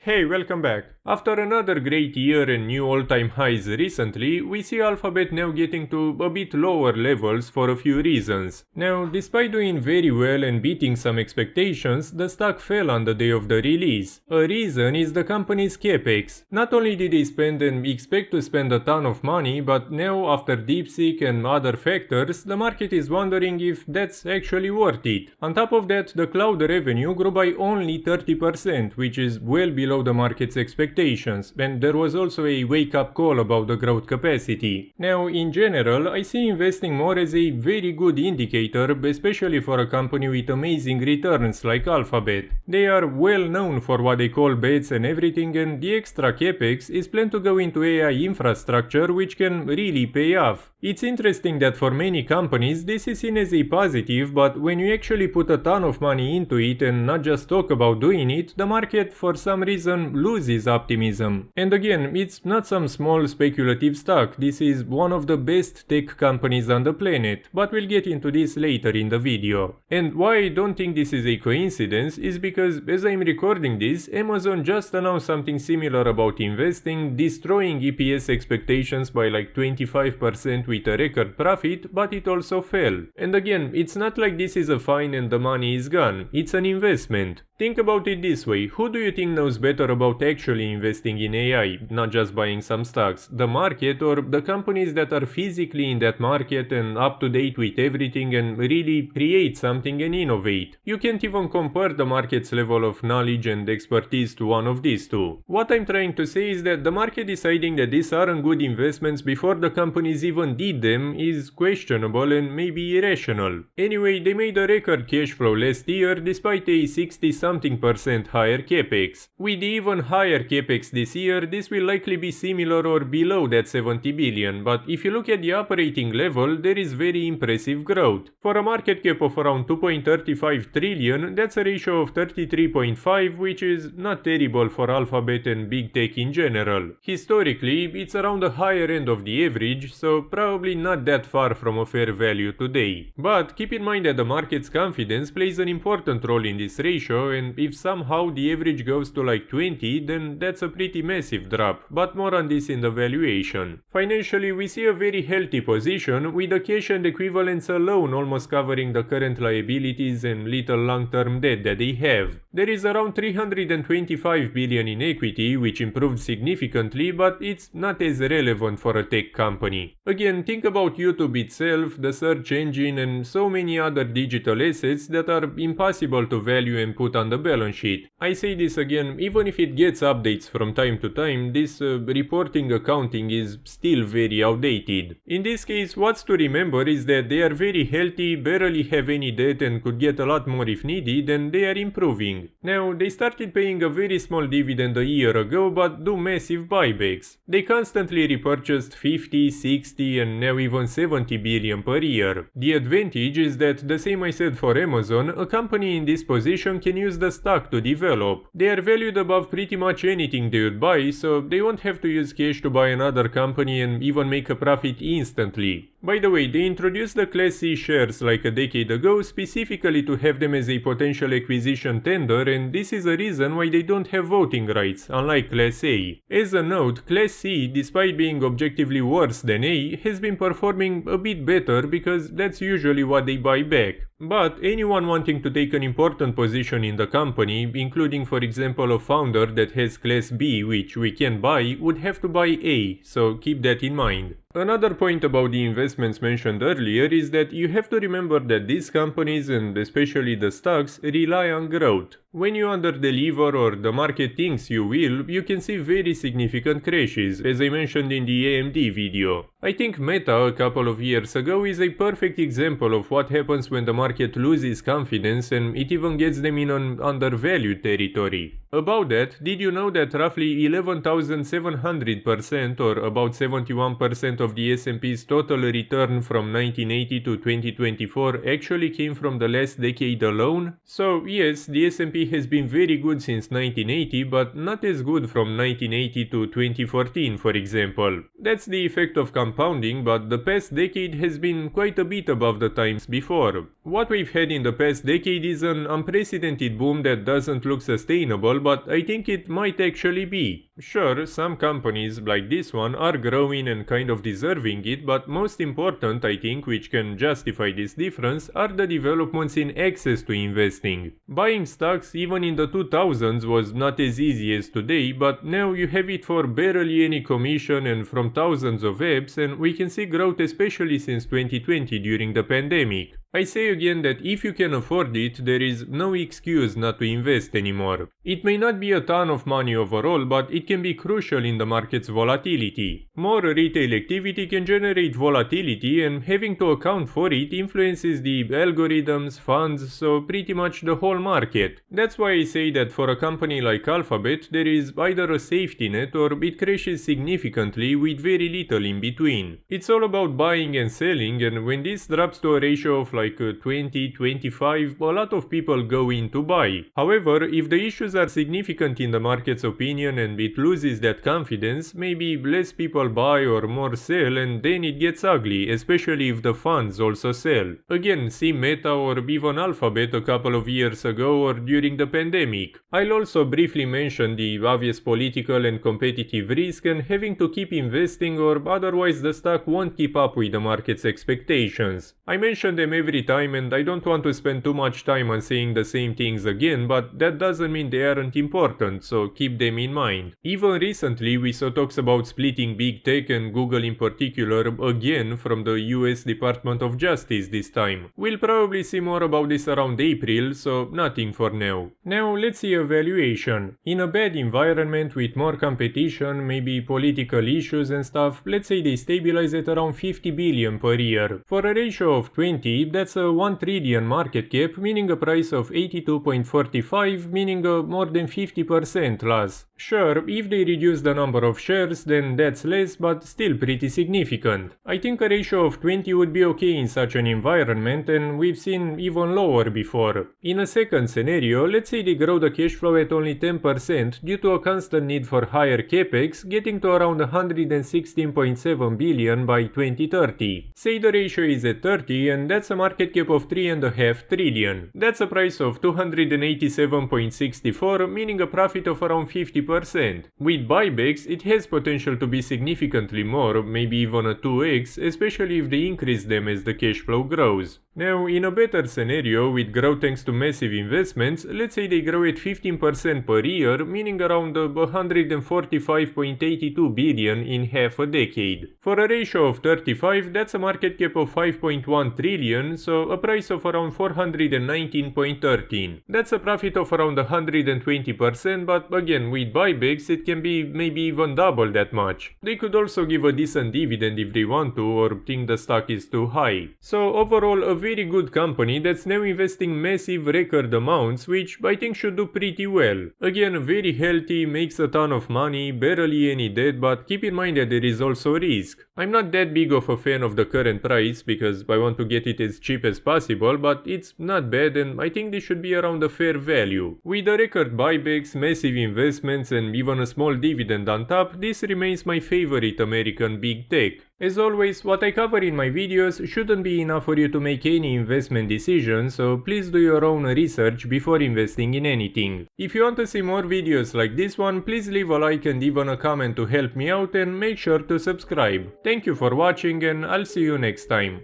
Hey, welcome back. After another great year and new all-time highs recently, we see Alphabet now getting to a bit lower levels for a few reasons. Now, despite doing very well and beating some expectations, the stock fell on the day of the release. A reason is the company's CAPEX. Not only did they spend and expect to spend a ton of money, but now after DeepSeek and other factors, the market is wondering if that's actually worth it. On top of that, the cloud revenue grew by only 30%, which is well below the market's expectations, and there was also a wake-up call about the growth capacity. Now, in general, I see investing more as a very good indicator, especially for a company with amazing returns like Alphabet. They are well known for what they call bets and everything, and the extra capex is planned to go into AI infrastructure, which can really pay off. It's interesting that for many companies this is seen as a positive, but when you actually put a ton of money into it and not just talk about doing it, the market for some reason loses optimism. And again, it's not some small speculative stock, this is one of the best tech companies on the planet, but we'll get into this later in the video. And why I don't think this is a coincidence is because as I'm recording this, Amazon just announced something similar about investing, destroying EPS expectations by like 25% with a record profit, but it also fell. And again, it's not like this is a fine and the money is gone, it's an investment. Think about it this way, who do you think knows better about actually investing in AI, not just buying some stocks? The market or the companies that are physically in that market and up to date with everything and really create something and innovate? You can't even compare the market's level of knowledge and expertise to one of these two. What I'm trying to say is that the market deciding that these aren't good investments before the companies even did them is questionable and maybe irrational. Anyway, they made a record cash flow last year despite a 60-something% higher capex. With even higher capex this year, this will likely be similar or below that 70 billion, but if you look at the operating level, there is very impressive growth. For a market cap of around 2.35 trillion, that's a ratio of 33.5, which is not terrible for Alphabet and big tech in general. Historically, it's around the higher end of the average, so probably not that far from a fair value today. But keep in mind that the market's confidence plays an important role in this ratio, and if somehow the average goes to like 20, then that's a pretty massive drop, but more on this in the valuation. Financially, we see a very healthy position, with the cash and equivalents alone almost covering the current liabilities and little long-term debt that they have. There is around 325 billion in equity, which improved significantly, but it's not as relevant for a tech company. Again, think about YouTube itself, the search engine, and so many other digital assets that are impossible to value and put on the balance sheet. I say this again, even if it gets updates from time to time, this reporting accounting is still very outdated. In this case, what's to remember is that they are very healthy, barely have any debt and could get a lot more if needed, and they are improving. Now, they started paying a very small dividend a year ago, but do massive buybacks. They constantly repurchased 50, 60 and now even 70 billion per year. The advantage is that, the same I said for Amazon, a company in this position can use the stock to develop. They are valued above pretty much anything they would buy, so they won't have to use cash to buy another company and even make a profit instantly. By the way, they introduced the Class C shares like a decade ago specifically to have them as a potential acquisition tender, and this is a reason why they don't have voting rights, unlike Class A. As a note, Class C, despite being objectively worse than A, has been performing a bit better because that's usually what they buy back. But anyone wanting to take an important position in the company, including for example a founder that has Class B which we can buy, would have to buy A, so keep that in mind. Another point about the investments mentioned earlier is that you have to remember that these companies, and especially the stocks, rely on growth. When you underdeliver or the market thinks you will, you can see very significant crashes, as I mentioned in the AMD video. I think Meta a couple of years ago is a perfect example of what happens when the market loses confidence and it even gets them in an undervalued territory. About that, did you know that roughly 11,700% or about 71% of the S&P's total return from 1980 to 2024 actually came from the last decade alone? So yes, the S&P has been very good since 1980, but not as good from 1980 to 2014, for example. That's the effect of compounding, but the past decade has been quite a bit above the times before. What we've had in the past decade is an unprecedented boom that doesn't look sustainable, all, but I think it might actually be. Sure, some companies like this one are growing and kind of deserving it, but most important I think, which can justify this difference, are the developments in access to investing. Buying stocks even in the 2000s was not as easy as today, but now you have it for barely any commission and from thousands of apps, and we can see growth especially since 2020 during the pandemic. I say again that if you can afford it, there is no excuse not to invest anymore. It may not be a ton of money overall, but it can be crucial in the market's volatility. More retail activity can generate volatility, and having to account for it influences the algorithms, funds, so pretty much the whole market. That's why I say that for a company like Alphabet, there is either a safety net or it crashes significantly with very little in between. It's all about buying and selling, and when this drops to a ratio of like 20-25, a lot of people go in to buy. However, if the issues are significant in the market's opinion and it loses that confidence, maybe less people buy or more sell, and then it gets ugly, especially if the funds also sell. Again, see Meta or even Alphabet a couple of years ago or during the pandemic. I'll also briefly mention the obvious political and competitive risk and having to keep investing, or otherwise the stock won't keep up with the market's expectations. I mention them every time and I don't want to spend too much time on saying the same things again, but that doesn't mean they aren't important, so keep them in mind. Even recently we saw talks about splitting big tech and Google in particular again from the US Department of Justice this time. We'll probably see more about this around April, so nothing for now. Now let's see a valuation. In a bad environment with more competition, maybe political issues and stuff, let's say they stabilize at around 50 billion per year. For a ratio of 20, that's a 1 trillion market cap, meaning a price of 82.45, meaning a more than 50% loss. Sure, if they reduce the number of shares, then that's less, but still pretty significant. I think a ratio of 20 would be okay in such an environment, and we've seen even lower before. In a second scenario, let's say they grow the cash flow at only 10% due to a constant need for higher CAPEX, getting to around 116.7 billion by 2030. Say the ratio is at 30, and that's a market cap of 3.5 trillion. That's a price of 287.64, meaning a profit of around 50%. With buybacks, it has potential to be significantly more, maybe even a 2x, especially if they increase them as the cash flow grows. Now, in a better scenario, with growth thanks to massive investments, let's say they grow at 15% per year, meaning around 145.82 billion in half a decade. For a ratio of 35, that's a market cap of 5.1 trillion, so a price of around 419.13. That's a profit of around 120%, but again, with buybacks, it can be maybe even double that much. They could also give a decent dividend if they want to, or think the stock is too high. So overall, a very good company that's now investing massive record amounts, which I think should do pretty well. Again, very healthy, makes a ton of money, barely any debt, but keep in mind that there is also risk. I'm not that big of a fan of the current price because I want to get it as cheap as possible, but it's not bad and I think they should be around a fair value. With the record buybacks, massive investments and even a small dividend on top, this remains my favorite American big tech. As always, what I cover in my videos shouldn't be enough for you to make any investment decision, so please do your own research before investing in anything. If you want to see more videos like this one, please leave a like and even a comment to help me out, and make sure to subscribe. Thank you for watching and I'll see you next time.